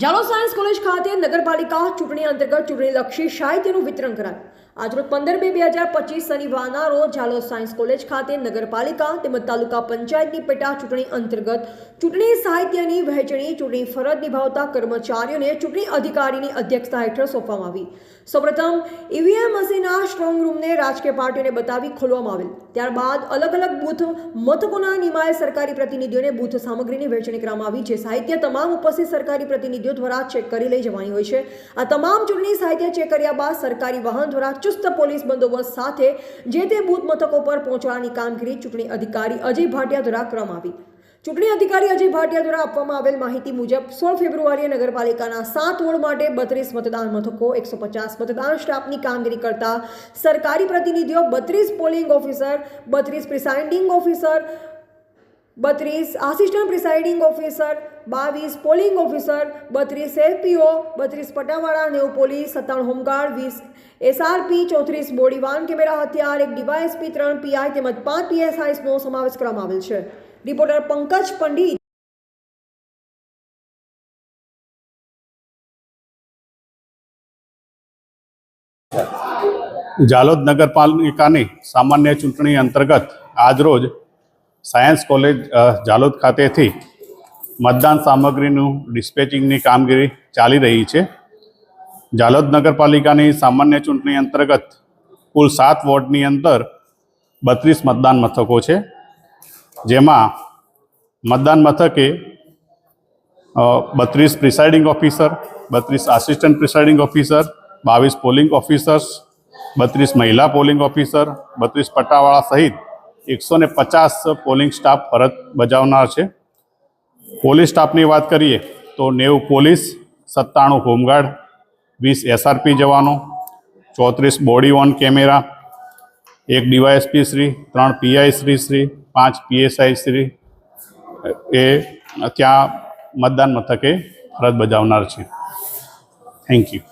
Jhalod science college ખાતે નગરપાલિકા ચૂંટણી અંતર્ગત ચૂંટણીલક્ષી સાહિત્યનું વિતરણ કરાયું। આજરોજ 15/2/2025 શનિવારના રોજ જાલોદ સાયન્સ કોલેજ ખાતે નગરપાલિકા તેમજ તાલુકા પંચાયતની પેટા ચૂંટણી અંતર્ગત ચૂંટણી સાહિત્યની વહેંચણી ચૂંટણી ફરજ નિભાવતા કર્મચારીઓને ચૂંટણી અધિકારીની અધ્યક્ષતા હેઠળ સોંપવામાં આવી। સૌપ્રથમ ઈવીએમ મશીનના સ્ટ્રોંગ રૂમને રાજકીય પાર્ટીઓને બતાવી ખોલવામાં આવેલ। ત્યારબાદ અલગ અલગ બૂથ મથકોના નિમાય સરકારી પ્રતિનિધિઓને બૂથ સામગ્રીની વહેંચણી કરવામાં આવી, જે સાહિત્ય તમામ ઉપસ્થિત સરકારી પ્રતિનિધિઓ દ્વારા ચેક કરી લઈ જવાની હોય છે। આ તમામ ચૂંટણી સાહિત્ય ચેક કર્યા બાદ સરકારી વાહન દ્વારા ચુસ્ત પોલીસ બંદોબસ્ત સાથે જે તે બૂથ મથકો પર પહોંચવાની કામગીરી ચૂંટણી અધિકારી અજય ભાટિયા દ્વારા કરવામાં આવી। ચૂંટણી અધિકારી અજય ભાટિયા દ્વારા આપવામાં આવેલ માહિતી મુજબ 16 ફેબ્રુઆરીએ નગરપાલિકાના 7 વોર્ડ માટે 32 મતદાન મથકો, 150 મતદાન સ્ટાફની કામગીરી કરતા સરકારી પ્રતિનિધિઓ, 32 polling officer, 32 presiding officer, 32 assistant presiding officer, 22 polling officer, 32 એલપીઓ, 32 પટાવાળા, 90 police, 97 home guard, 20 SRP, 34 body van camera હથિયાર, 1 ડીવાયએસપી, 3 પીઆઈ તેમજ 5 પીએસઆઈનો સમાવેશ કરવામાં આવેલ છે। રિપોર્ટર પંકજ પંડિત। જાલોદ નગરપાલિકાની સામાન્ય ચૂંટણી અંતર્ગત આજરોજ સાયન્સ કોલેજ જાલોદ ખાતેથી મતદાન સામગ્રીનું ડિસ્પેચિંગની કામગીરી ચાલી રહી છે। જાલોદ નગરપાલિકાની સામાન્ય ચૂંટણી અંતર્ગત કુલ 7 વોર્ડની અંદર 32 મતદાન મથકો છે, જેમાં મતદાન મથકે 32 presiding officer, 32 assistant presiding officer, 22 polling officers, 32 મહિલા પોલિંગ ઓફિસર, 32 પટ્ટાવાળા સહિત 150 પોલિંગ સ્ટાફ ફરજ બજાવનાર છે। પોલીસ સ્ટાફની વાત કરીએ તો 90 પોલીસ, 97 હોમગાર્ડ, 20 એસઆરપી જવાનો, 34 body on camera, 1 DYSP Shri, 3 PI Shri, 5 PSI Shri એ ત્યાં મતદાન મથકે ફરજ બજાવનાર છે। Thank you.